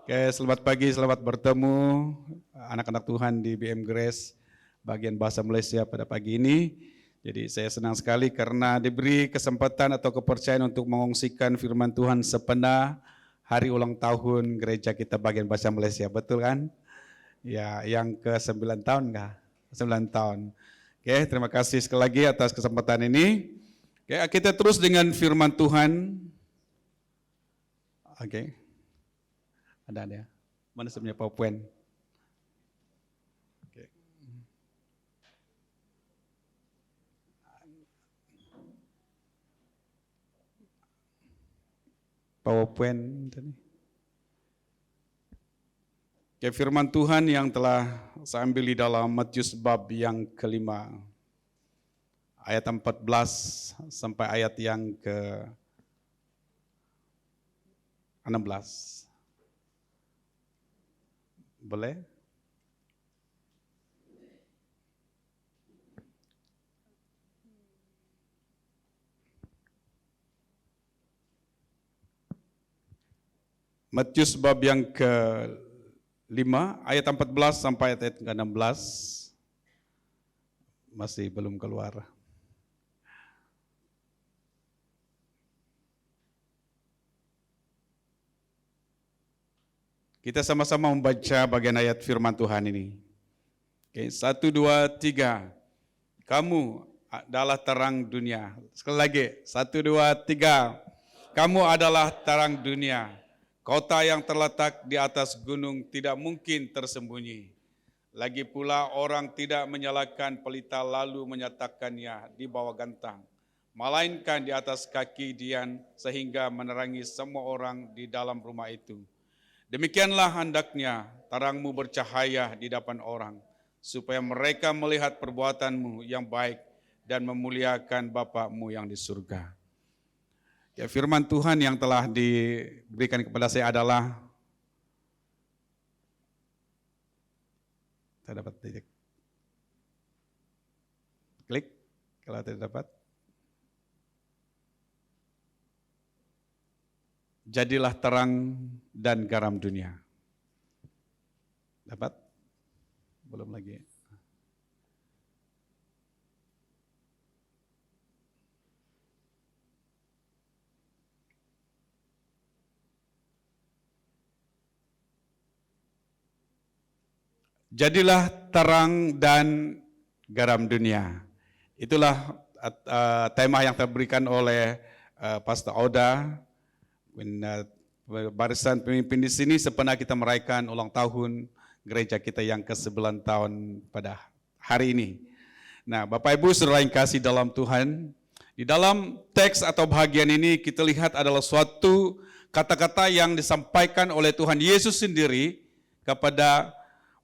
Oke, selamat pagi, selamat bertemu anak-anak Tuhan di BM Grace bagian bahasa Malaysia pada pagi ini. Jadi saya senang sekali karena diberi kesempatan atau kepercayaan untuk mengongsikan firman Tuhan sepenuh hari ulang tahun gereja kita bagian bahasa Malaysia, betul kan? Ya, yang ke-9 tahun enggak? 9 tahun. Oke, terima kasih sekali lagi atas kesempatan ini. Oke, kita terus dengan firman Tuhan. Oke. Ada. Mana sebenarnya PowerPoint? Oke. PowerPoint tadi. Oke, firman Tuhan yang telah saya ambil di dalam Matius bab yang kelima. Ayat 14 sampai ayat yang ke-16. Boleh? Matius bab yang ke-5, ayat 14 sampai ayat ke-16. Masih belum keluar. Kita sama-sama membaca bagian ayat firman Tuhan ini. Oke, 1, 2, 3. Kamu adalah terang dunia. Sekali lagi, 1, 2, 3. Kamu adalah terang dunia. Kota yang terletak di atas gunung tidak mungkin tersembunyi. Lagi pula orang tidak menyalakan pelita lalu menyatakannya di bawah gantang, melainkan di atas kaki dian sehingga menerangi semua orang di dalam rumah itu. Demikianlah hendaknya terangmu bercahaya di depan orang, supaya mereka melihat perbuatanmu yang baik dan memuliakan Bapa-Mu yang di surga. Ya, firman Tuhan yang telah diberikan kepada saya adalah, saya dapat titik. Klik, kalau tidak dapat. Jadilah terang dan garam dunia. Dapat? Belum lagi. Jadilah terang dan garam dunia. Itulah tema yang terberikan oleh Pastor Oda. Barisan pemimpin di sini sepenuhnya kita merayakan ulang tahun gereja kita yang ke-9 tahun pada hari ini. Nah, Bapak Ibu saudara yang kasih dalam Tuhan, di dalam teks atau bahagian ini kita lihat adalah suatu kata-kata yang disampaikan oleh Tuhan Yesus sendiri kepada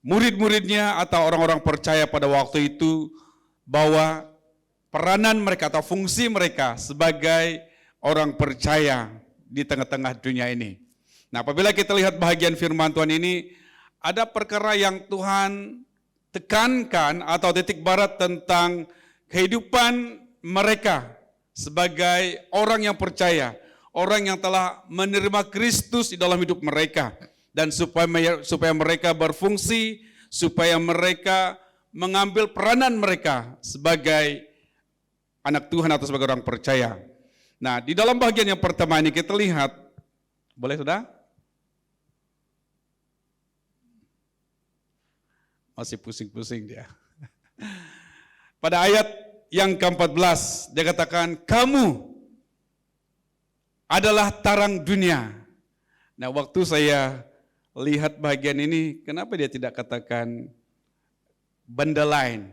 murid-muridnya atau orang-orang percaya pada waktu itu, bahwa peranan mereka atau fungsi mereka sebagai orang percaya di tengah-tengah dunia ini. Nah, apabila kita lihat bahagian firman Tuhan ini, ada perkara yang Tuhan tekankan atau titik barat tentang kehidupan mereka sebagai orang yang percaya, orang yang telah menerima Kristus di dalam hidup mereka, dan supaya mereka berfungsi, supaya mereka mengambil peranan mereka sebagai anak Tuhan atau sebagai orang percaya. Nah, di dalam bagian yang pertama ini kita lihat, boleh sudah? Masih pusing-pusing dia. Pada ayat yang ke-14, dia katakan, kamu adalah terang dunia. Nah, waktu saya lihat bagian ini, kenapa dia tidak katakan benda lain?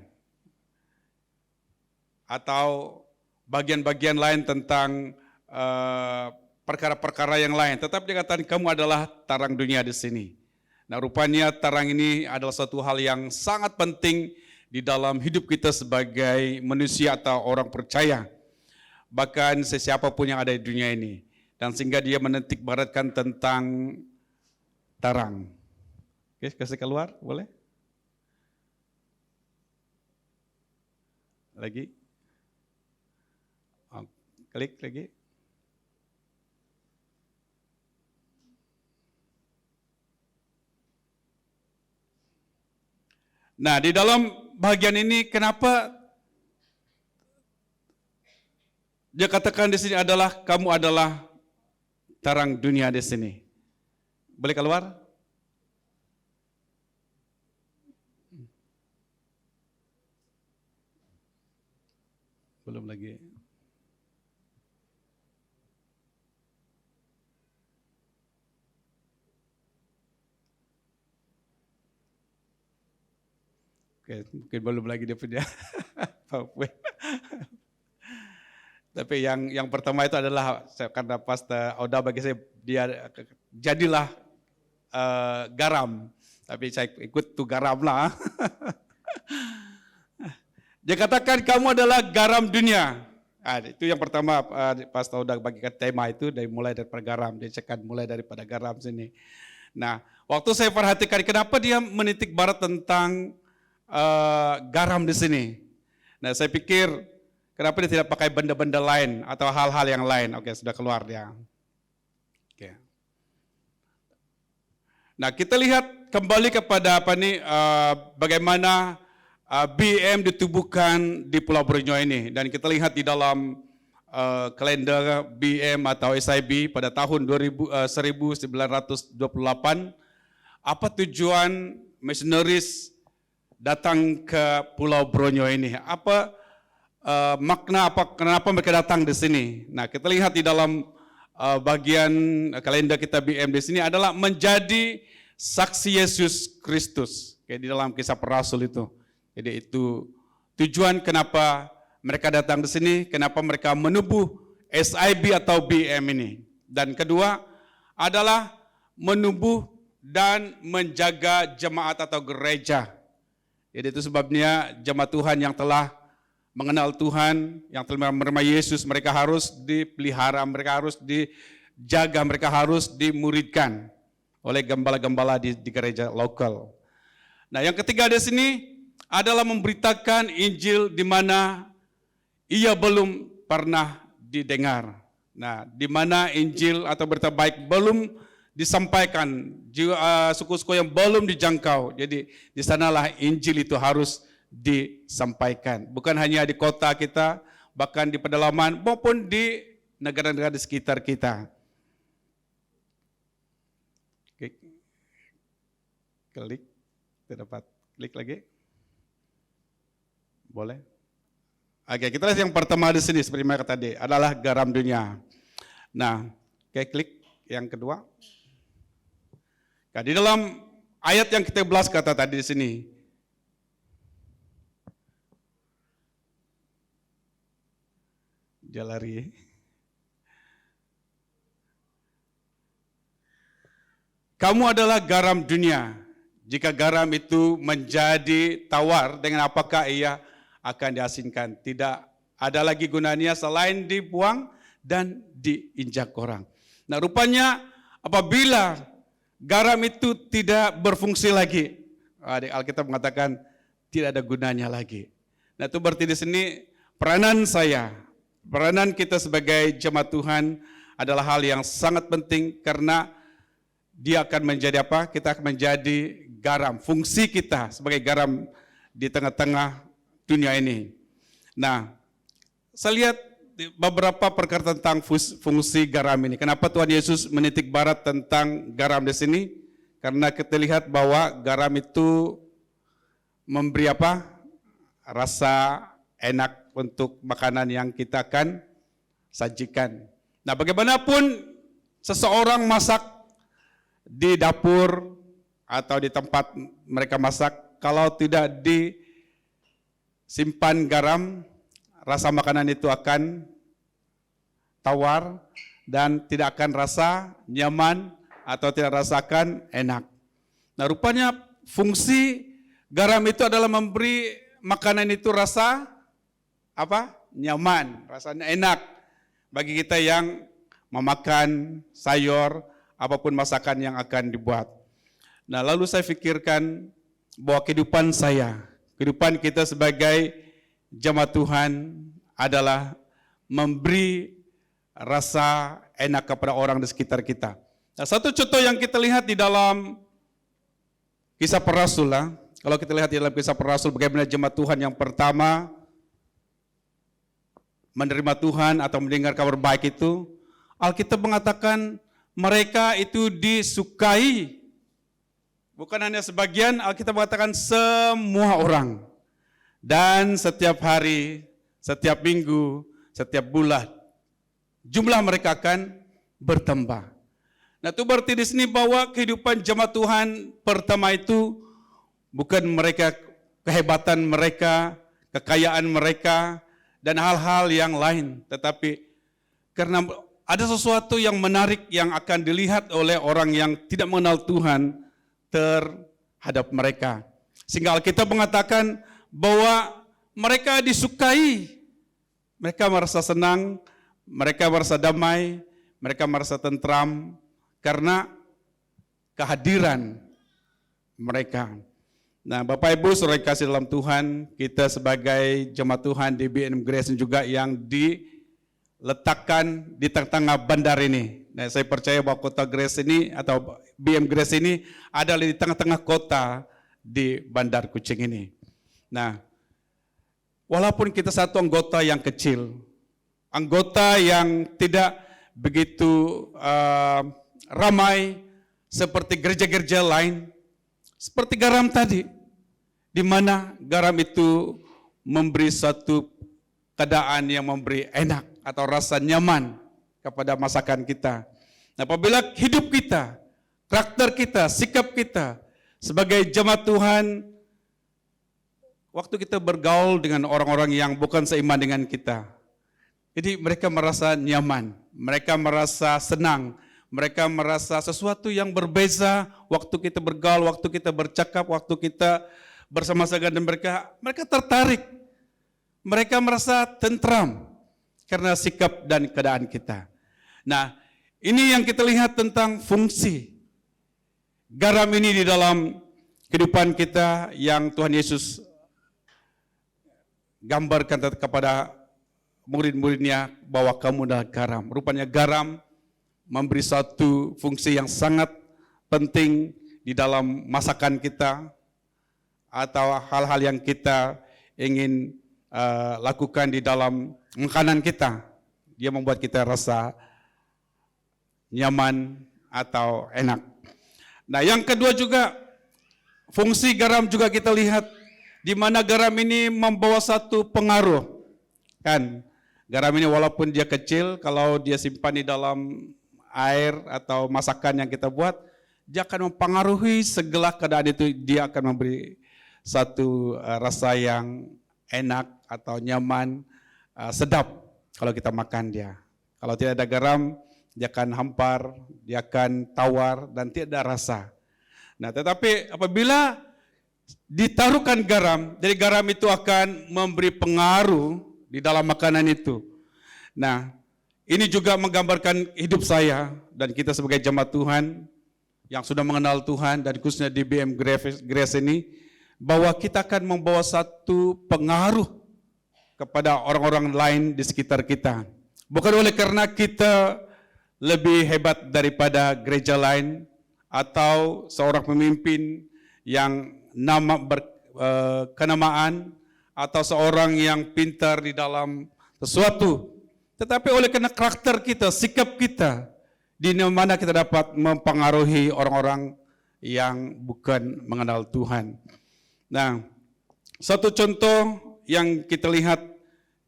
Atau bagian-bagian lain tentang perkara-perkara yang lain. Tetap dikatakan kamu adalah terang dunia di sini. Nah, rupanya terang ini adalah satu hal yang sangat penting di dalam hidup kita sebagai manusia atau orang percaya. Bahkan sesiapapun yang ada di dunia ini. Dan sehingga dia menitik baratkan tentang terang. Oke, kasih keluar, boleh? Lagi? Klik lagi. Nah, di dalam bagian ini kenapa dia katakan di sini adalah kamu adalah terang dunia di sini. Boleh keluar? Belum lagi. Oke, mungkin belum lagi dia punya PowerPoint. Tapi yang pertama itu adalah karena Pastor Oda bagi saya dia jadilah garam. Tapi saya ikut tuh garam lah. Dia katakan kamu adalah garam dunia. Itu yang pertama Pastor Oda bagikan tema itu mulai daripada garam. Dia cakap mulai daripada garam sini. Nah, waktu saya perhatikan kenapa dia menitik barat tentang garam di sini. Nah, saya pikir kenapa dia tidak pakai benda-benda lain atau hal-hal yang lain. Oke, sudah keluar dia. Oke. Nah, kita lihat kembali kepada bagaimana BEM ditubuhkan di Pulau Borneo ini. Dan kita lihat di dalam kalender BEM atau SIB pada tahun 1928, apa tujuan missionaries datang ke Pulau Borneo ini? Apa makna kenapa mereka datang di sini? Nah, kita lihat di dalam bagian kalender kita BM di sini adalah menjadi saksi Yesus Kristus. Kayak di dalam Kisah Para Rasul itu. Jadi itu tujuan kenapa mereka datang di sini, kenapa mereka menubuh SIB atau BM ini. Dan kedua adalah menubuh dan menjaga jemaat atau gereja. Jadi itu sebabnya jemaat Tuhan yang telah mengenal Tuhan, yang telah menerima Yesus, mereka harus dipelihara, mereka harus dijaga, mereka harus dimuridkan oleh gembala-gembala di gereja lokal. Nah, yang ketiga di sini adalah memberitakan Injil di mana ia belum pernah didengar. Nah, di mana Injil atau berita baik belum disampaikan, suku-suku yang belum dijangkau. Jadi di sanalah Injil itu harus disampaikan. Bukan hanya di kota kita, bahkan di pedalaman maupun di negara-negara di sekitar kita. Klik, tidak dapat klik lagi. Boleh? Oke, kita lihat yang pertama di sini seperti mereka tadi adalah garam dunia. Nah, klik yang kedua. Nah, di dalam ayat yang kita belas kata tadi di sini, dia lari. Kamu adalah garam dunia. Jika garam itu menjadi tawar, dengan apakah ia akan diasinkan? Tidak ada lagi gunanya selain dibuang dan diinjak orang. Nah, rupanya apabila garam itu tidak berfungsi lagi, Alkitab mengatakan tidak ada gunanya lagi. Nah, itu berarti di sini peranan kita sebagai jemaat Tuhan adalah hal yang sangat penting karena dia akan menjadi apa? Kita akan menjadi garam. Fungsi kita sebagai garam di tengah-tengah dunia ini. Nah, saya lihat beberapa perkara tentang fungsi garam ini. Kenapa Tuhan Yesus menitik barat tentang garam di sini? Karena kita lihat bahwa garam itu memberi apa? Rasa enak untuk makanan yang kita akan sajikan. Nah, bagaimanapun seseorang masak di dapur atau di tempat mereka masak, kalau tidak disimpan garam, rasa makanan itu akan tawar dan tidak akan rasa nyaman atau tidak rasakan enak. Nah, rupanya fungsi garam itu adalah memberi makanan itu rasa apa? Nyaman, rasanya enak bagi kita yang memakan sayur apapun masakan yang akan dibuat. Nah, lalu saya pikirkan bahwa kehidupan kita sebagai jemaat Tuhan adalah memberi rasa enak kepada orang di sekitar kita. Nah, satu contoh yang kita lihat di dalam Kisah Para Rasul, Kalau kita lihat di dalam Kisah Para Rasul bagaimana jemaat Tuhan yang pertama menerima Tuhan atau mendengar kabar baik itu, Alkitab mengatakan mereka itu disukai. Bukan hanya sebagian, Alkitab mengatakan semua orang. Dan setiap hari, setiap minggu, setiap bulan, jumlah mereka akan bertambah. Nah, itu berarti di sini bahwa kehidupan jemaat Tuhan pertama itu bukan mereka, kehebatan mereka, kekayaan mereka, dan hal-hal yang lain. Tetapi karena ada sesuatu yang menarik yang akan dilihat oleh orang yang tidak mengenal Tuhan terhadap mereka. Sehingga Alkitab mengatakan bahwa mereka disukai, mereka merasa senang, mereka merasa damai, mereka merasa tentram karena kehadiran mereka. Nah, Bapak Ibu saudara kasih dalam Tuhan, kita sebagai jemaat Tuhan di BNM Grace juga yang diletakkan di tengah-tengah bandar ini. Nah, saya percaya bahwa kota Grace ini atau BM Grace ini adalah di tengah-tengah kota di Bandar Kucing ini. Nah, walaupun kita satu anggota yang kecil, anggota yang tidak begitu ramai seperti gereja-gereja lain, seperti garam tadi, di mana garam itu memberi satu keadaan yang memberi enak atau rasa nyaman kepada masakan kita. Nah, apabila hidup kita, karakter kita, sikap kita sebagai jemaat Tuhan, waktu kita bergaul dengan orang-orang yang bukan seiman dengan kita, jadi mereka merasa nyaman, mereka merasa senang, mereka merasa sesuatu yang berbeza waktu kita bergaul, waktu kita bercakap, waktu kita bersama-sama dengan mereka tertarik. Mereka merasa tentram karena sikap dan keadaan kita. Nah, ini yang kita lihat tentang fungsi garam ini di dalam kehidupan kita yang Tuhan Yesus gambarkan kepada murid-muridnya bahwa kamu adalah garam. Rupanya garam memberi satu fungsi yang sangat penting di dalam masakan kita atau hal-hal yang kita ingin lakukan di dalam makanan kita. Dia membuat kita rasa nyaman atau enak. Nah, yang kedua juga fungsi garam juga kita lihat di mana garam ini membawa satu pengaruh. Kan, garam ini walaupun dia kecil, kalau dia simpan di dalam air atau masakan yang kita buat, dia akan mempengaruhi segala keadaan itu. Dia akan memberi satu rasa yang enak atau nyaman, sedap kalau kita makan dia. Kalau tidak ada garam, dia akan hampar, dia akan tawar dan tidak ada rasa. Nah, tetapi apabila ditaruhkan garam, jadi garam itu akan memberi pengaruh di dalam makanan itu. Nah, ini juga menggambarkan hidup saya dan kita sebagai jemaat Tuhan yang sudah mengenal Tuhan dan khususnya di BM Grace ini, bahwa kita akan membawa satu pengaruh kepada orang-orang lain di sekitar kita. Bukan oleh karena kita lebih hebat daripada gereja lain atau seorang pemimpin yang kenamaan atau seorang yang pintar di dalam sesuatu, tetapi oleh karena karakter kita, sikap kita, di mana kita dapat mempengaruhi orang-orang yang bukan mengenal Tuhan. Nah, satu contoh yang kita lihat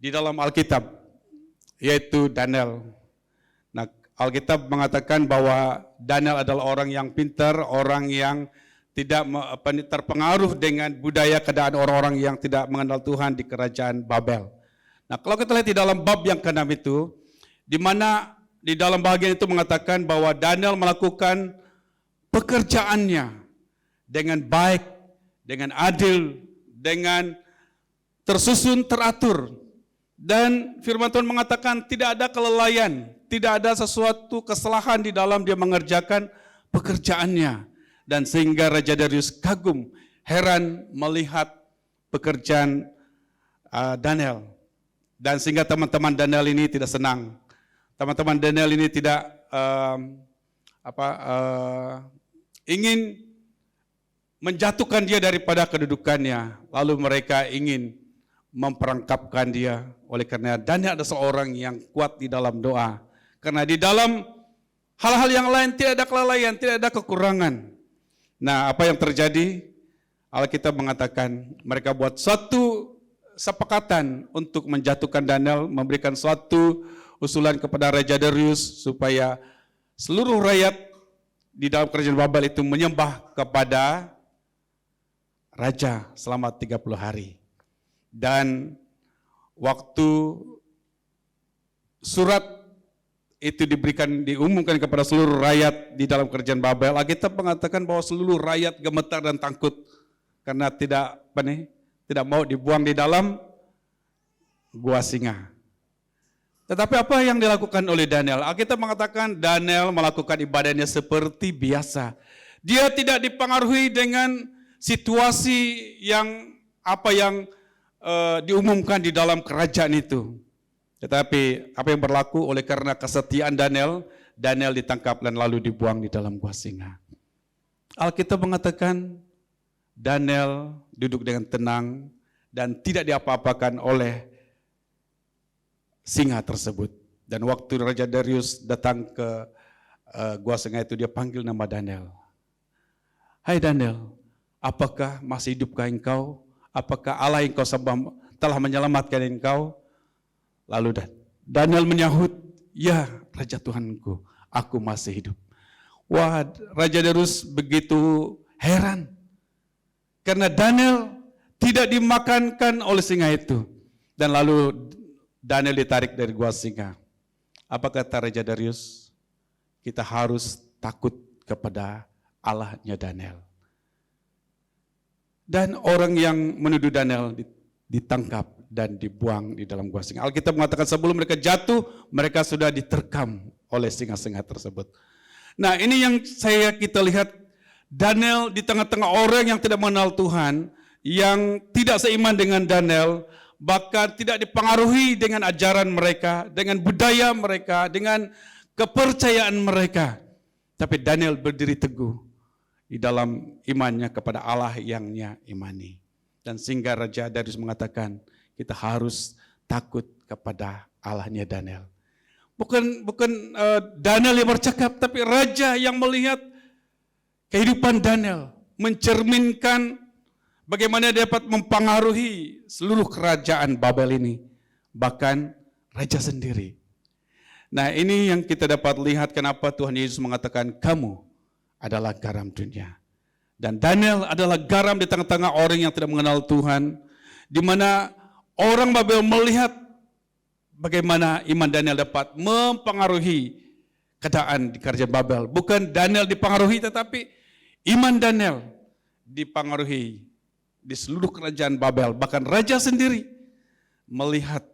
di dalam Alkitab, yaitu Daniel. Nah, Alkitab mengatakan bahwa Daniel adalah orang yang pintar, orang yang tidak terpengaruh dengan budaya keadaan orang-orang yang tidak mengenal Tuhan di kerajaan Babel. Nah, kalau kita lihat di dalam bab yang ke-6 itu, di mana di dalam bagian itu mengatakan bahwa Daniel melakukan pekerjaannya dengan baik, dengan adil, dengan tersusun, teratur. Dan firman Tuhan mengatakan tidak ada kelalaian, tidak ada sesuatu kesalahan di dalam dia mengerjakan pekerjaannya. Dan sehingga Raja Darius kagum, heran melihat pekerjaan Daniel. Dan sehingga teman-teman Daniel ini tidak senang. Teman-teman Daniel ini tidak ingin menjatuhkan dia daripada kedudukannya. Lalu mereka ingin memperangkapkan dia. Oleh karena Daniel ada seorang yang kuat di dalam doa. Karena di dalam hal-hal yang lain tidak ada kelalaian, tidak ada kekurangan. Nah, apa yang terjadi? Alkitab mengatakan mereka buat suatu sepakatan untuk menjatuhkan Daniel, memberikan suatu usulan kepada Raja Darius supaya seluruh rakyat di dalam kerajaan Babel itu menyembah kepada raja selama 30 hari. Dan waktu surat itu diumumkan kepada seluruh rakyat di dalam kerajaan Babel, Alkitab mengatakan bahwa seluruh rakyat gemetar dan takut karena tidak mau dibuang di dalam gua singa. Tetapi apa yang dilakukan oleh Daniel? Alkitab mengatakan Daniel melakukan ibadahnya seperti biasa. Dia tidak dipengaruhi dengan situasi yang diumumkan di dalam kerajaan itu. Tetapi apa yang berlaku oleh karena kesetiaan Daniel ditangkap dan lalu dibuang di dalam gua singa. Alkitab mengatakan Daniel duduk dengan tenang dan tidak diapa-apakan oleh singa tersebut. Dan waktu Raja Darius datang ke gua singa itu, dia panggil nama Daniel. Hai Daniel, apakah masih hidupkah engkau? Apakah Allah yang kau sembah telah menyelamatkan engkau? Lalu Daniel menyahut, ya Raja Tuhanku, aku masih hidup. Wah, Raja Darius begitu heran. Karena Daniel tidak dimakankan oleh singa itu. Dan lalu Daniel ditarik dari gua singa. Apa kata Raja Darius? Kita harus takut kepada Allahnya Daniel. Dan orang yang menuduh Daniel ditangkap dan dibuang di dalam gua singa. Alkitab mengatakan sebelum mereka jatuh, mereka sudah diterkam oleh singa-singa tersebut. Nah, ini yang kita lihat, Daniel di tengah-tengah orang yang tidak mengenal Tuhan, yang tidak seiman dengan Daniel, bahkan tidak dipengaruhi dengan ajaran mereka, dengan budaya mereka, dengan kepercayaan mereka. Tapi Daniel berdiri teguh di dalam imannya kepada Allah yang dia imani. Dan sehingga Raja Darius mengatakan, kita harus takut kepada Allahnya Daniel. Bukan Daniel yang bercakap, tapi Raja yang melihat kehidupan Daniel, mencerminkan bagaimana dia dapat mempengaruhi seluruh kerajaan Babel ini, bahkan Raja sendiri. Nah, ini yang kita dapat lihat kenapa Tuhan Yesus mengatakan kamu adalah garam dunia. Dan Daniel adalah garam di tengah-tengah orang yang tidak mengenal Tuhan, di mana orang Babel melihat bagaimana iman Daniel dapat mempengaruhi keadaan di kerajaan Babel. Bukan Daniel dipengaruhi, tetapi iman Daniel dipengaruhi di seluruh kerajaan Babel. Bahkan raja sendiri melihat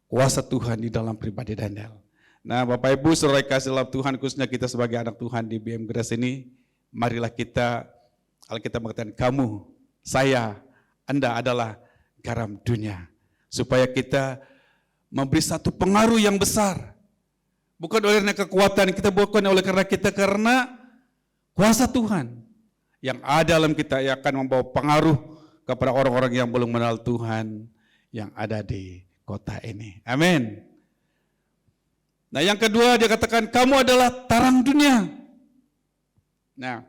kuasa Tuhan di dalam pribadi Daniel. Nah, Bapak Ibu, saudara kasih dalam Tuhan, khususnya kita sebagai anak Tuhan di BM Grace ini, marilah kita, Alkitab mengatakan kamu, saya, Anda adalah garam dunia. Supaya kita memberi satu pengaruh yang besar. Bukan oleh karena kekuatan kita, bukan oleh karena kita, karena kuasa Tuhan yang ada dalam kita yang akan membawa pengaruh kepada orang-orang yang belum mengenal Tuhan yang ada di kota ini. Amin. Nah, yang kedua dia katakan kamu adalah terang dunia. Nah,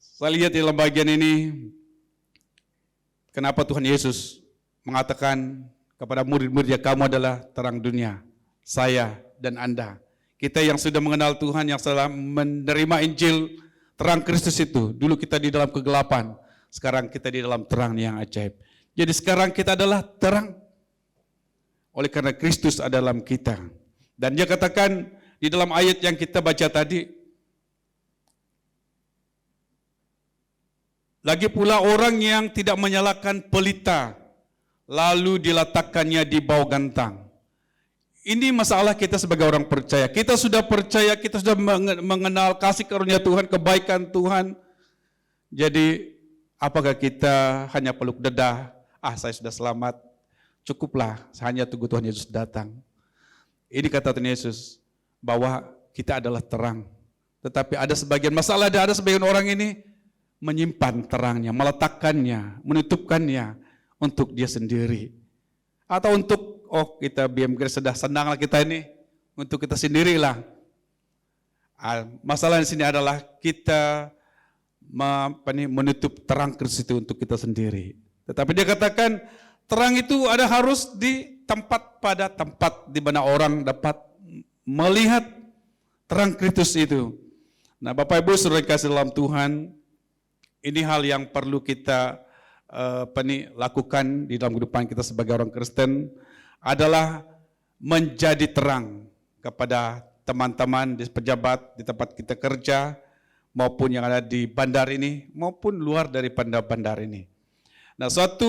saya lihat di dalam bagian ini kenapa Tuhan Yesus mengatakan kepada murid-muridnya kamu adalah terang dunia. Saya dan Anda, kita yang sudah mengenal Tuhan, yang telah menerima Injil terang Kristus itu. Dulu kita di dalam kegelapan, sekarang kita di dalam terang yang ajaib. Jadi sekarang kita adalah terang oleh karena Kristus ada dalam kita. Dan dia katakan di dalam ayat yang kita baca tadi, lagi pula orang yang tidak menyalakan pelita lalu diletakkannya di bawah gantang. Ini masalah kita sebagai orang percaya. Kita sudah percaya, kita sudah mengenal kasih karunia Tuhan, kebaikan Tuhan. Jadi apakah kita hanya peluk dedah, saya sudah selamat, cukuplah, hanya tunggu Tuhan Yesus datang. Ini kata Tuhan Yesus, bahwa kita adalah terang. Tetapi ada sebagian masalah, ada sebagian orang ini menyimpan terangnya, meletakkannya, menutupkannya untuk dia sendiri. Atau untuk, kita BM Grace sudah senanglah kita ini, untuk kita sendirilah. Masalah di sini adalah kita menutup terang Kristus itu untuk kita sendiri. Tetapi dia katakan terang itu harus di pada tempat di mana orang dapat melihat terang Kristus itu. Nah, Bapak Ibu saudara kasih dalam Tuhan, ini hal yang perlu kita lakukan di dalam kehidupan kita sebagai orang Kristen adalah menjadi terang kepada teman-teman di pejabat di tempat kita kerja maupun yang ada di bandar ini maupun luar dari bandar ini. Nah, suatu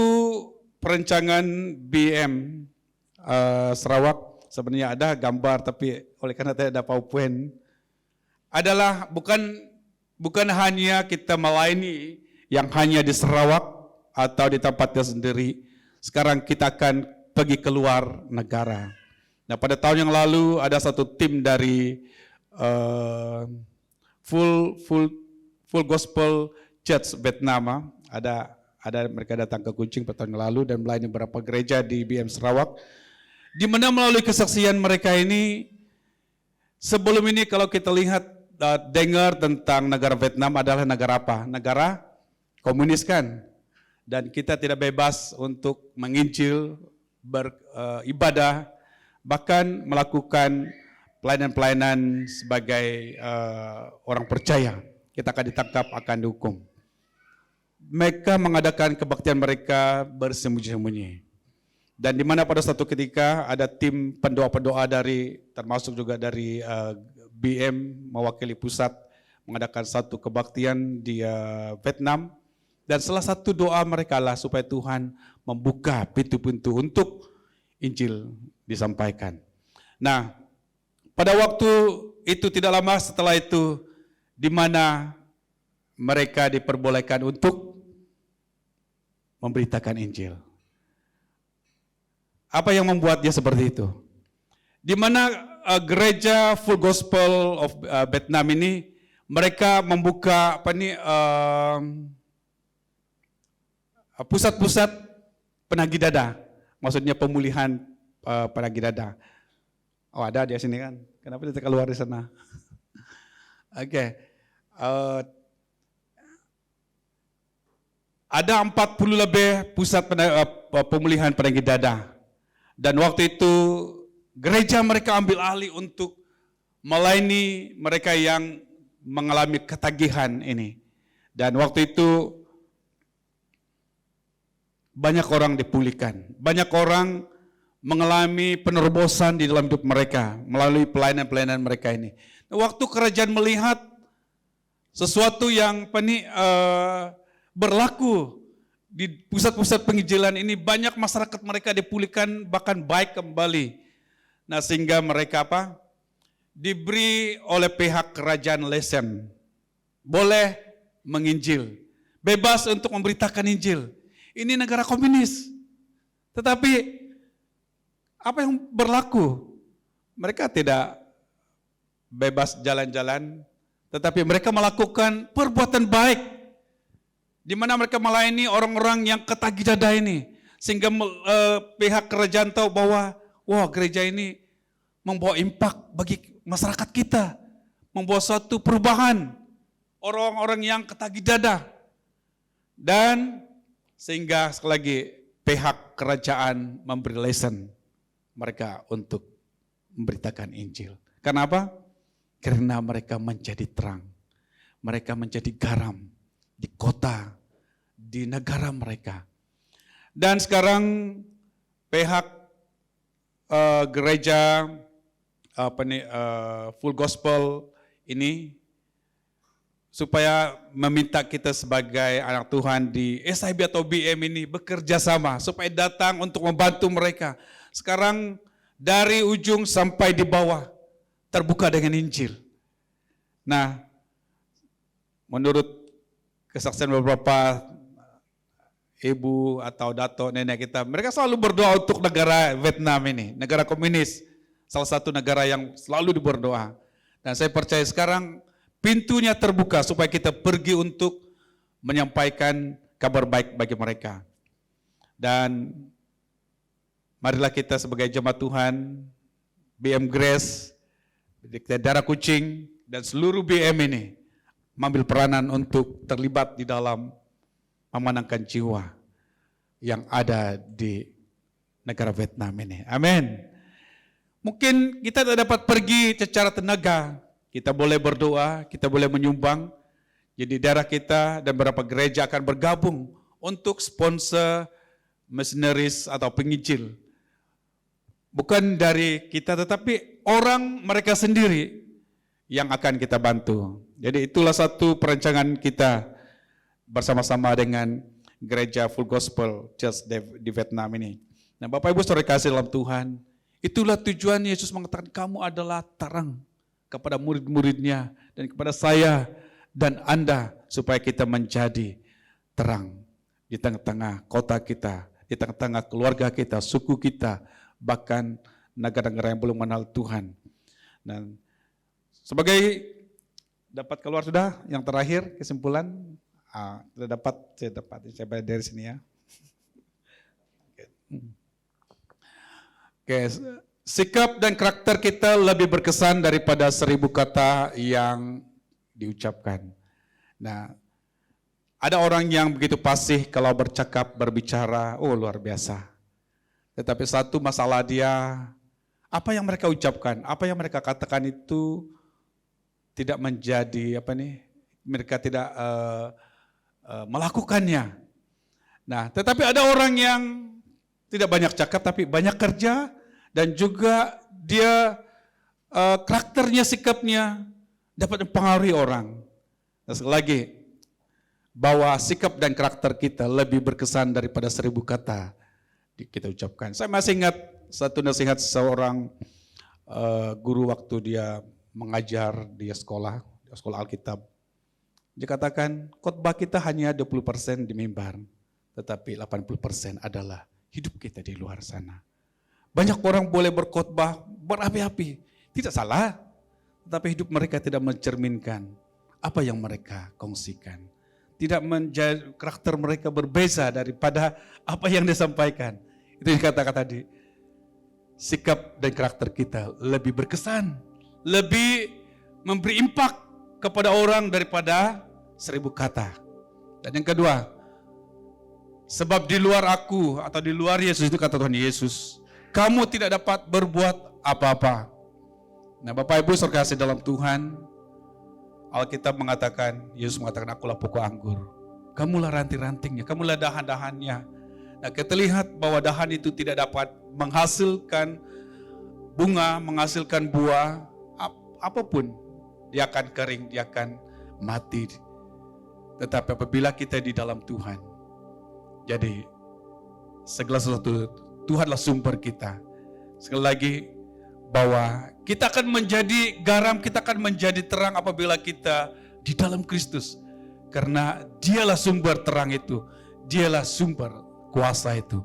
perencangan BM Sarawak sebenarnya ada gambar tapi oleh karena tidak ada PowerPoint adalah bukan hanya kita melayani yang hanya di Sarawak atau di tempatnya sendiri. Sekarang kita akan pergi keluar negara. Nah, pada tahun yang lalu ada satu tim dari Full Gospel Church Vietnam. Ada mereka datang ke Kuching pada tahun yang lalu dan melayani beberapa gereja di BM Sarawak. Di mana melalui kesaksian mereka ini, sebelum ini kalau kita lihat dengar tentang negara Vietnam adalah negara apa? Negara komunis kan? Dan kita tidak bebas untuk menginjil, beribadah, bahkan melakukan pelayanan-pelayanan sebagai orang percaya. Kita akan ditangkap, akan dihukum. Mereka mengadakan kebaktian mereka bersembunyi-sembunyi. Dan di mana pada suatu ketika ada tim pendoa-pendoa termasuk juga dari BM mewakili pusat mengadakan satu kebaktian di Vietnam. Dan salah satu doa mereka lah supaya Tuhan membuka pintu-pintu untuk Injil disampaikan. Nah, pada waktu itu tidak lama setelah itu, di mana mereka diperbolehkan untuk memberitakan Injil. Apa yang membuat dia seperti itu? Di mana gereja Full Gospel of Vietnam ini, mereka membuka pusat-pusat penagih dada, maksudnya pemulihan penagih dada. Oh, ada di sini kan? Kenapa dia keluar di sana? Oke. Ada 40 lebih pusat pemulihan penagih dada. Dan waktu itu gereja mereka ambil alih untuk melayani mereka yang mengalami ketagihan ini. Dan waktu itu banyak orang dipulihkan, banyak orang mengalami penerobosan di dalam hidup mereka melalui pelayanan-pelayanan mereka ini. Waktu kerajaan melihat sesuatu yang berlaku di pusat-pusat penginjilan ini, banyak masyarakat mereka dipulihkan bahkan baik kembali. Nah, sehingga mereka diberi oleh pihak kerajaan lesen, boleh menginjil, bebas untuk memberitakan Injil. Ini negara komunis. Tetapi apa yang berlaku? Mereka tidak bebas jalan-jalan, tetapi mereka melakukan perbuatan baik, di mana mereka melayani orang-orang yang ketagih dada ini, sehingga pihak kerajaan tahu bahwa gereja ini membawa impak bagi masyarakat kita, membawa suatu perubahan orang-orang yang ketagih dada, dan sehingga sekali lagi pihak kerajaan memberi lesen mereka untuk memberitakan Injil. Kenapa? Karena mereka menjadi terang, mereka menjadi garam di kota, di negara mereka. Dan sekarang pihak gereja Full Gospel ini supaya meminta kita sebagai anak Tuhan di SIB atau BM ini bekerja sama supaya datang untuk membantu mereka. Sekarang dari ujung sampai di bawah terbuka dengan Injil. Nah, menurut kesaksian beberapa ibu atau dato nenek kita, mereka selalu berdoa untuk negara Vietnam ini, negara komunis, salah satu negara yang selalu berdoa. Dan saya percaya sekarang pintunya terbuka supaya kita pergi untuk menyampaikan kabar baik bagi mereka. Dan marilah kita sebagai jemaat Tuhan, BM Grace, Darah Kucing, dan seluruh BM ini mengambil peranan untuk terlibat di dalam memenangkan jiwa yang ada di negara Vietnam ini. Amin. Mungkin kita tidak dapat pergi secara tenaga, kita boleh berdoa, kita boleh menyumbang. Jadi daerah kita dan beberapa gereja akan bergabung untuk sponsor missionaries atau penginjil. Bukan dari kita, tetapi orang mereka sendiri yang akan kita bantu. Jadi itulah satu perancangan kita bersama-sama dengan gereja Full Gospel Church di Vietnam ini. Nah, Bapak Ibu saudara kasih dalam Tuhan, itulah tujuan Yesus mengatakan kamu adalah terang kepada murid-muridnya dan kepada saya dan Anda, supaya kita menjadi terang di tengah-tengah kota kita, di tengah-tengah keluarga kita, suku kita, bahkan negara-negara yang belum mengenal Tuhan. Dan sebagai dapat keluar sudah, yang terakhir kesimpulan, saya bayar dari sini ya. Oke, sikap dan karakter kita lebih berkesan daripada 1000 kata yang diucapkan. Nah, ada orang yang begitu fasih kalau bercakap, berbicara, luar biasa. Tetapi satu masalah dia, apa yang mereka ucapkan, apa yang mereka katakan itu tidak menjadi mereka tidak melakukannya. Nah, tetapi ada orang yang tidak banyak cakap tapi banyak kerja, dan juga dia karakternya, sikapnya dapat mempengaruhi orang. Dan sekali lagi, bahwa sikap dan karakter kita lebih berkesan daripada 1000 kata kita ucapkan. Saya masih ingat satu nasihat seorang guru waktu dia mengajar di sekolah Alkitab. Dia katakan, khotbah kita hanya 20% di mimbar, tetapi 80% adalah hidup kita di luar sana. Banyak orang boleh berkhotbah berapi-api, tidak salah, tetapi hidup mereka tidak mencerminkan apa yang mereka kongsikan. Tidak menjadi karakter mereka berbeza daripada apa yang disampaikan. Itu yang dikatakan tadi. Sikap dan karakter kita lebih berkesan, lebih memberi impak kepada orang daripada 1000 kata. Dan yang kedua, sebab di luar aku atau di luar Yesus, itu kata Tuhan Yesus, kamu tidak dapat berbuat apa-apa. Nah, Bapak Ibu saudara kasih dalam Tuhan, Alkitab mengatakan, Yesus mengatakan, akulah pokok anggur, kamulah ranting-rantingnya, kamulah dahan-dahannya. Nah, kita lihat bahwa dahan itu tidak dapat menghasilkan bunga, menghasilkan buah, apapun, dia akan kering, dia akan mati. Tetapi apabila kita di dalam Tuhan, jadi segala sesuatu, Tuhanlah sumber kita. Sekali lagi, bahwa kita akan menjadi garam, kita akan menjadi terang apabila kita di dalam Kristus. Karena dialah sumber terang itu, dialah sumber kuasa itu.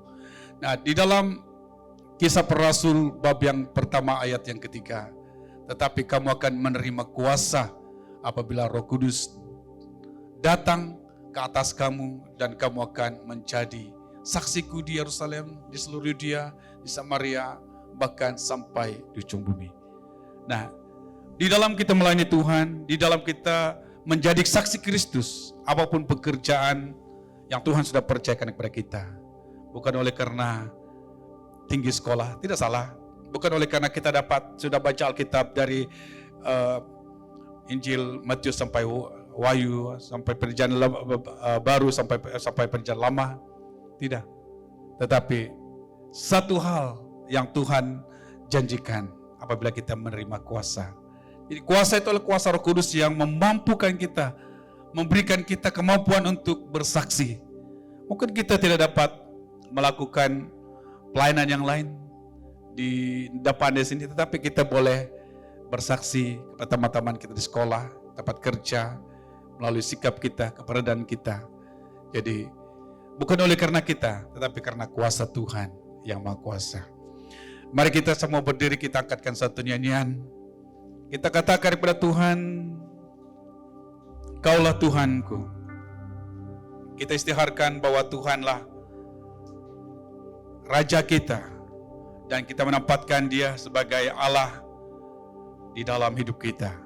Nah, di dalam Kisah Para Rasul bab yang pertama ayat yang ketiga, tetapi kamu akan menerima kuasa apabila Roh Kudus datang ke atas kamu, dan kamu akan menjadi saksiku di Yerusalem, di seluruh Yudea, di Samaria, bahkan sampai di ujung bumi. Nah, di dalam kita melayani Tuhan, di dalam kita menjadi saksi Kristus, apapun pekerjaan yang Tuhan sudah percayakan kepada kita, bukan oleh karena tinggi sekolah, tidak salah, bukan oleh karena kita sudah baca Alkitab dari Injil Matius sampai Wahyu, sampai perjanjian baru, sampai perjanjian lama, tidak. Tetapi satu hal yang Tuhan janjikan apabila kita menerima kuasa. Jadi kuasa itu adalah kuasa Roh Kudus yang memampukan kita, memberikan kita kemampuan untuk bersaksi. Mungkin kita tidak dapat melakukan pelayanan yang lain di depan di sini, tetapi kita boleh bersaksi kepada teman-teman kita di sekolah, tempat kerja, melalui sikap kita, keberadaan kita. Jadi bukan oleh karena kita, tetapi karena kuasa Tuhan yang Maha Kuasa. Mari kita semua berdiri, kita angkatkan satu nyanyian. Kita katakan kepada Tuhan, Kaulah Tuhanku, Kita istiharkan bahwa Tuhanlah Raja kita, dan kita menempatkan Dia sebagai Allah di dalam hidup kita.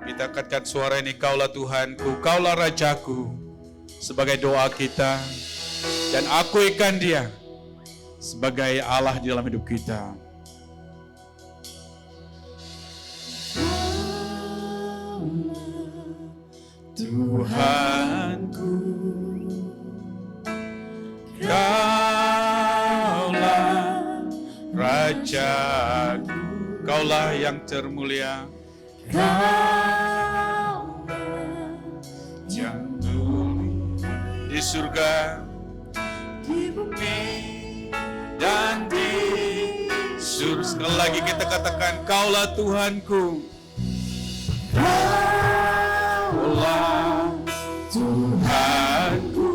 Kita angkatkan suara ini, Kaulah Tuhanku, Kaulah Rajaku, sebagai doa kita, dan akuikan Dia sebagai Allah di dalam hidup kita. Tuhanku, Kaulah Rajaku, Kaulah yang termulia, Kaulah yang mulia di surga, di bumi, dan di surga. Sekali lagi kita katakan, Kaulah Tuhanku, Kaulah Tuhanku,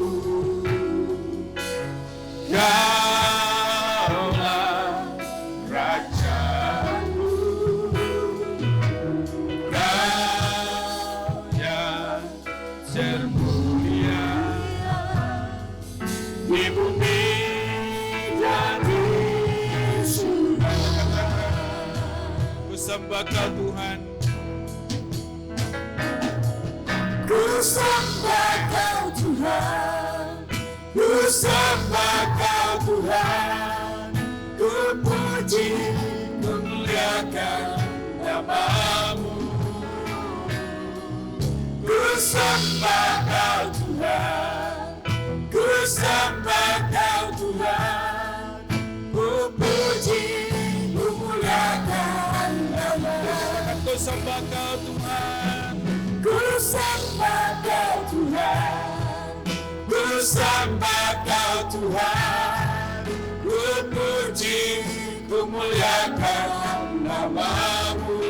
Kaulah Rajaku, Kau yang termulia di bumi dan di surga. Ku sembah Kau Tuhan, ku sembah Kau Tuhan, ku sembah Kau Tuhan, ku puji, ku muliakan nama-Mu. Ku sembah Kau Tuhan, ku sembah Kau Tuhan, ku puji, ku muliakan nama-Mu. Ku sembah Kau Tuhan, ku sembah Kau Tuhan, ku sembah Kau Tuhan, ku puji, ku muliakan nama-Mu.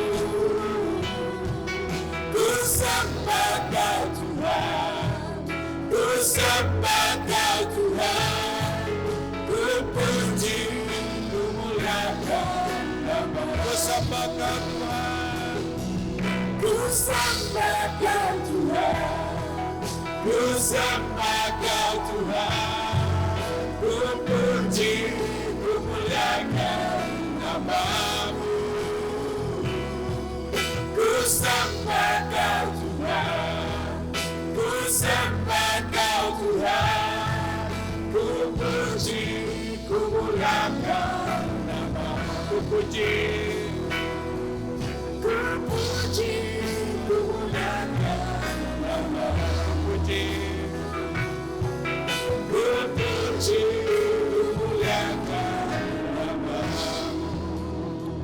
Ku sembah Kau Tuhan, ku sembah Kau Tuhan, ku puji, ku muliakan nama-Mu. Ku sembah Kau Tuhan, ku sembah Kau Tuhan, ku sembah Kau Tuhan, ku puji, ku muliakan nama-Mu. Ku sembah Kau Tuhan, ku sembah Kau Tuhan, ku puji, ku muliakan nama-Mu. Ku puji, ku puji, ku muliakan nama-Mu. Ku puji, ku puji, ku muliakan nama-Mu.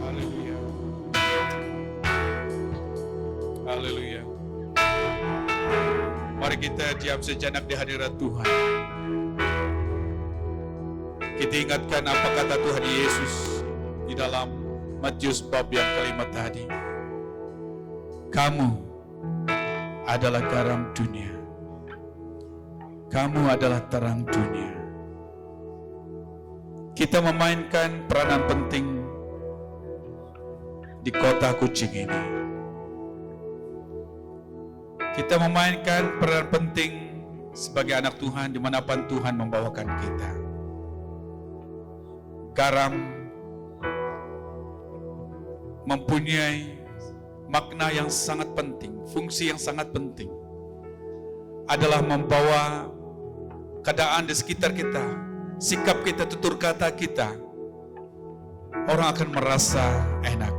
Haleluya, haleluya. Mari kita diam sejenak di hadirat Tuhan. Kita ingatkan apa kata Tuhan Yesus di dalam Matius bab yang kelima tadi. Kamu adalah garam dunia. Kamu adalah terang dunia. Kita memainkan peranan penting di kota kucing ini. Kita memainkan peran penting sebagai anak Tuhan dimanapun Tuhan membawakan kita. Garam mempunyai makna yang sangat penting, fungsi yang sangat penting. Adalah membawa keadaan di sekitar kita, sikap kita, tutur kata kita. Orang akan merasa enak.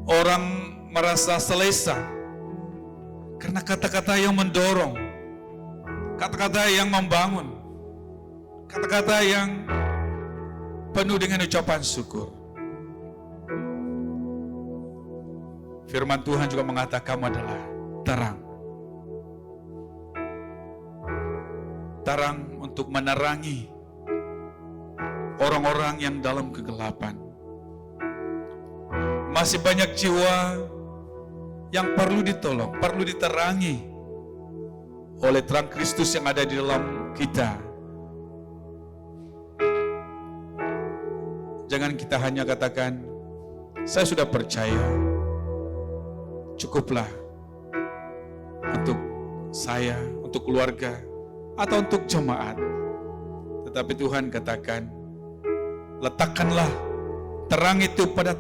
Orang merasa selesa. Karena kata-kata yang mendorong, kata-kata yang membangun, kata-kata yang penuh dengan ucapan syukur. Firman Tuhan juga mengatakan kamu adalah terang. Terang untuk menerangi orang-orang yang dalam kegelapan. Masih banyak jiwa yang perlu ditolong, perlu diterangi oleh terang Kristus yang ada di dalam kita. Jangan kita hanya katakan, saya sudah percaya, cukuplah untuk saya, untuk keluarga, atau untuk jemaat. Tetapi Tuhan katakan, letakkanlah terang itu pada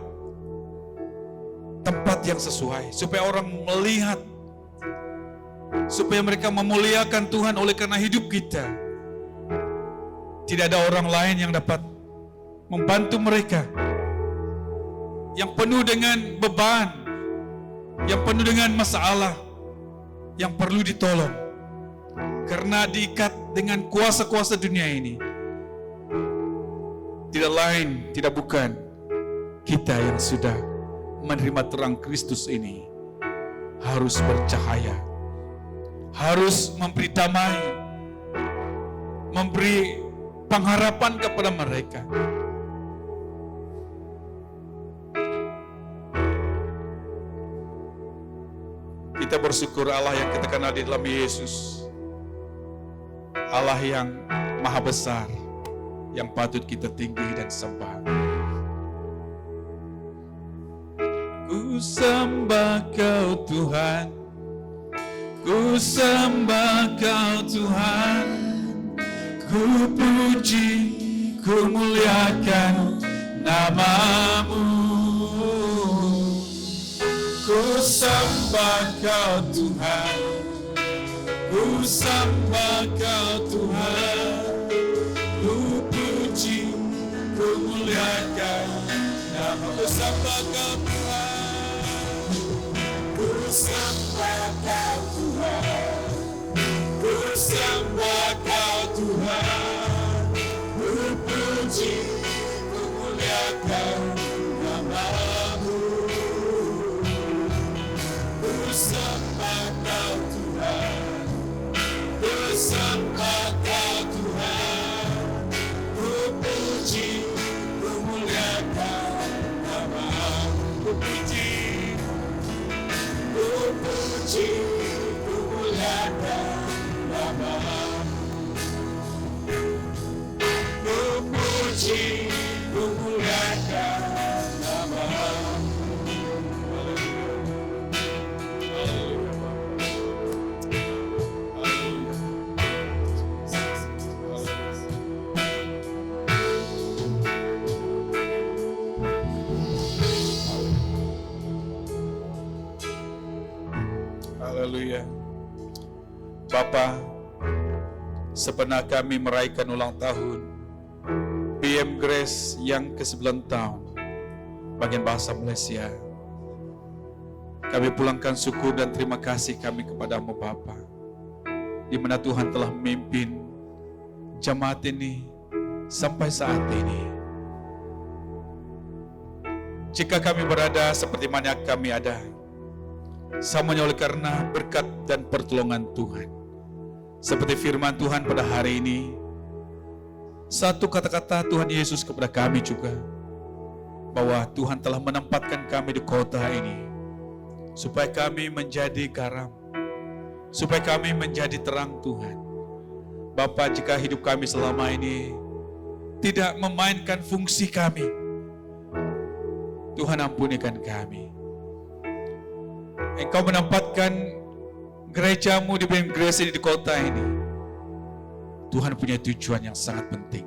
tempat yang sesuai, supaya orang melihat, supaya mereka memuliakan Tuhan oleh karena hidup kita. Tidak ada orang lain yang dapat membantu mereka, yang penuh dengan beban, yang penuh dengan masalah, yang perlu ditolong. Karena diikat dengan kuasa-kuasa dunia ini. Tidak lain, tidak bukan kita yang sudah menerima terang Kristus ini harus bercahaya, harus memberi damai, memberi pengharapan kepada mereka. Kita bersyukur Allah yang kita kenal di dalam Yesus, Allah yang maha besar, yang patut kita tinggi dan sembah. Ku sembah Kau Tuhan, ku sembah Kau Tuhan, ku puji, ku muliakan nama-Mu. Ku sembah Kau Tuhan, ku sembah Kau Tuhan, ku puji, ku muliakan nama-Mu. Ku sembah Kau Tuhan, ku sembah Kau Tuhan, ku sembah Kau Tuhan, ku puji, ku muliakan nama-Mu. Ku sembah Kau Tuhan, ku sembah Kau Tuhan, ku puji, ku muliakan nama-Mu. Ku puji, ku puji, ku muliakan nama-Mu. Ku puji, ku muliakan nama-Mu. Haleluya. Bapa, sebenarnya kami merayakan ulang tahun PM Grace yang ke-9 tahun bagian bahasa Malaysia. Kami pulangkan syukur dan terima kasih kami kepadamu Bapa, di mana Tuhan telah memimpin jemaat ini sampai saat ini. Jika kami berada seperti mana kami ada, semuanya oleh karena berkat dan pertolongan Tuhan. Seperti firman Tuhan pada hari ini, satu kata-kata Tuhan Yesus kepada kami juga, bahwa Tuhan telah menempatkan kami di kota ini, supaya kami menjadi garam, supaya kami menjadi terang Tuhan. Bapa, jika hidup kami selama ini tidak memainkan fungsi kami, Tuhan ampunikan kami. Engkau menempatkan gerejamu di PM Grace ini di kota ini. Tuhan punya tujuan yang sangat penting.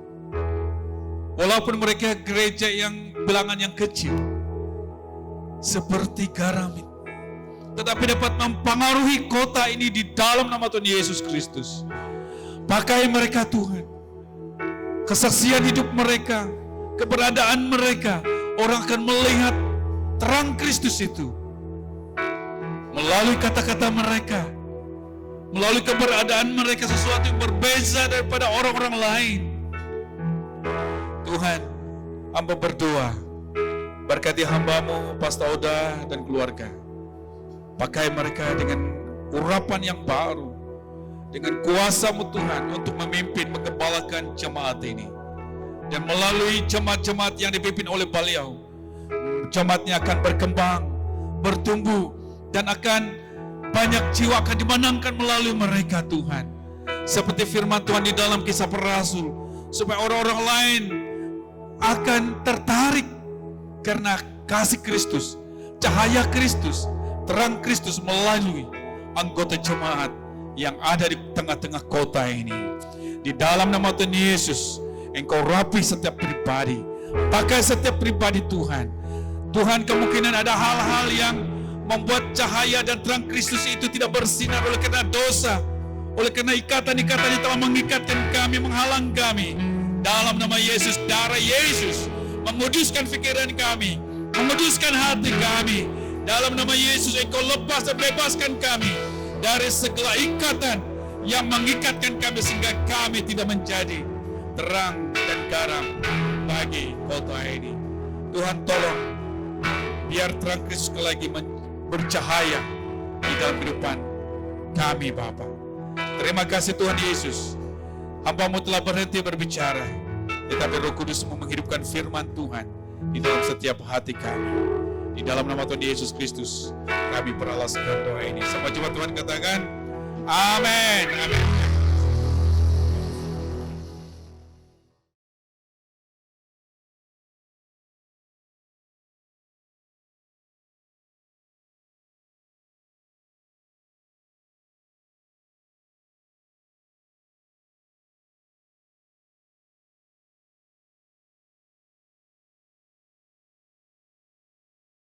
Walaupun mereka gereja yang bilangan yang kecil, seperti garam itu, tetapi dapat mempengaruhi kota ini di dalam nama Tuhan Yesus Kristus. Pakai mereka Tuhan. Kesaksian hidup mereka, keberadaan mereka, orang akan melihat terang Kristus itu. Melalui kata-kata mereka, melalui keberadaan mereka, sesuatu yang berbeza daripada orang-orang lain. Tuhan, hamba berdoa, berkati hamba-Mu, Pastor Oda dan keluarga. Pakai mereka dengan urapan yang baru, dengan kuasa-Mu Tuhan, untuk memimpin, mengembalakan jemaat ini. Dan melalui jemaat-jemaat yang dipimpin oleh beliau, jemaatnya akan berkembang, bertumbuh, dan akan banyak jiwa akan dimenangkan melalui mereka Tuhan. Seperti firman Tuhan di dalam Kisah Para Rasul, supaya orang-orang lain akan tertarik karena kasih Kristus, cahaya Kristus, terang Kristus melalui anggota jemaat yang ada di tengah-tengah kota ini. Di dalam nama Tuhan Yesus, Engkau rapi setiap pribadi, pakai setiap pribadi Tuhan. Tuhan, kemungkinan ada hal-hal yang membuat cahaya dan terang Kristus itu tidak bersinar oleh karena dosa, oleh karena ikatan-ikatan yang telah mengikatkan kami, menghalang kami. Dalam nama Yesus, darah Yesus menguduskan pikiran kami, menguduskan hati kami. Dalam nama Yesus, Engkau lepas dan bebaskan kami dari segala ikatan yang mengikatkan kami, sehingga kami tidak menjadi terang dan garam bagi kota ini. Tuhan, tolong biar terang Kristus lagi bercahaya di dalam kehidupan kami, Bapa. Terima kasih Tuhan Yesus, hamba-Mu telah berhenti berbicara, tetapi Roh Kudus menghidupkan firman Tuhan di dalam setiap hati kami. Di dalam nama Tuhan Yesus Kristus kami beralaskan doa ini. Sama jemaat Tuhan katakan, amin, amin.